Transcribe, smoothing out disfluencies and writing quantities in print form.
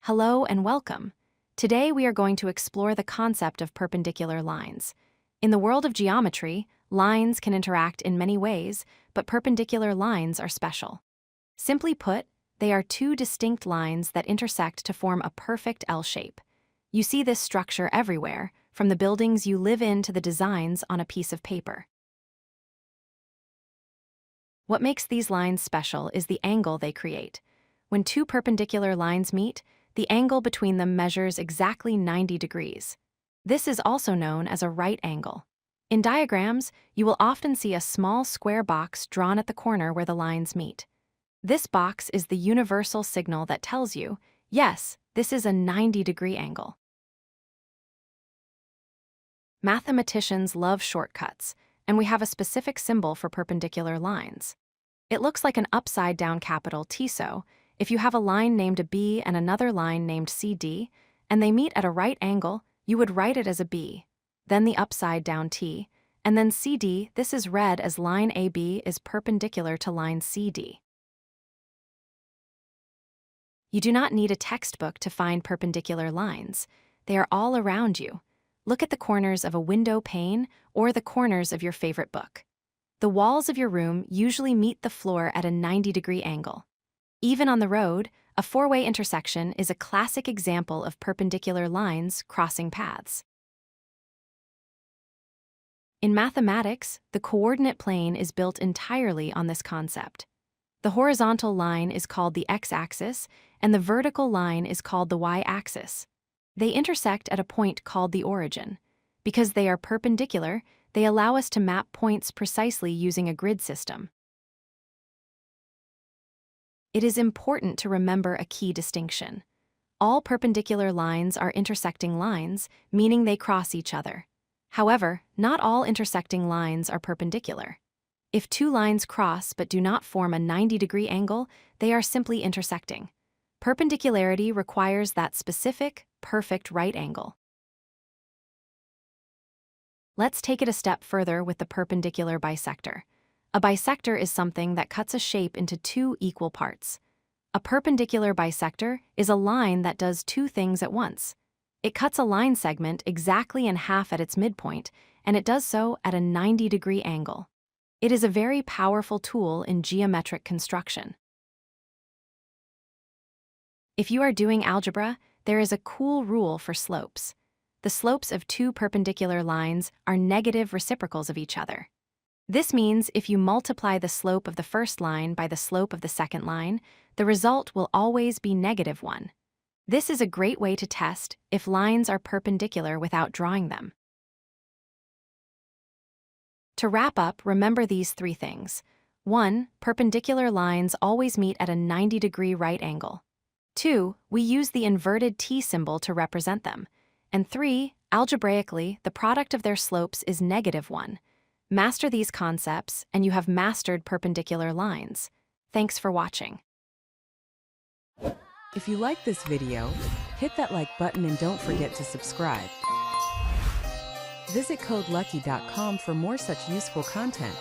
Hello and welcome. Today we are going to explore the concept of perpendicular lines. In the world of geometry, lines can interact in many ways, but perpendicular lines are special. Simply put, they are two distinct lines that intersect to form a perfect L shape. You see this structure everywhere, from the buildings you live in to the designs on a piece of paper. What makes these lines special is the angle they create. When two perpendicular lines meet, the angle between them measures exactly 90 degrees. This is also known as a right angle. In diagrams, you will often see a small square box drawn at the corner where the lines meet. This box is the universal signal that tells you, yes, this is a 90-degree angle. Mathematicians love shortcuts, and we have a specific symbol for perpendicular lines. It looks like an upside-down capital T. So, if you have a line named a B and another line named CD, and they meet at a right angle, you would write it as a B, then the upside-down T, and then CD. This is read as line AB is perpendicular to line CD. You do not need a textbook to find perpendicular lines. They are all around you. Look at the corners of a window pane or the corners of your favorite book. The walls of your room usually meet the floor at a 90-degree angle. Even on the road, a four-way intersection is a classic example of perpendicular lines crossing paths. In mathematics, the coordinate plane is built entirely on this concept. The horizontal line is called the x-axis, and the vertical line is called the y-axis. They intersect at a point called the origin. Because they are perpendicular, they allow us to map points precisely using a grid system. It is important to remember a key distinction. All perpendicular lines are intersecting lines, meaning they cross each other. However, not all intersecting lines are perpendicular. If two lines cross but do not form a 90-degree angle, they are simply intersecting. Perpendicularity requires that specific, perfect right angle. Let's take it a step further with the perpendicular bisector. A bisector is something that cuts a shape into two equal parts. A perpendicular bisector is a line that does two things at once. It cuts a line segment exactly in half at its midpoint, and it does so at a 90-degree angle. It is a very powerful tool in geometric construction. If you are doing algebra, there is a cool rule for slopes. The slopes of two perpendicular lines are negative reciprocals of each other. This means if you multiply the slope of the first line by the slope of the second line, the result will always be -1. This is a great way to test if lines are perpendicular without drawing them. To wrap up, remember these three things. 1. Perpendicular lines always meet at a 90-degree right angle. 2. We use the inverted T symbol to represent them. And 3. Algebraically, the product of their slopes is -1. Master these concepts, and you have mastered perpendicular lines. Thanks for watching. If you like this video, hit that like button and don't forget to subscribe. Visit codelucky.com for more such useful content.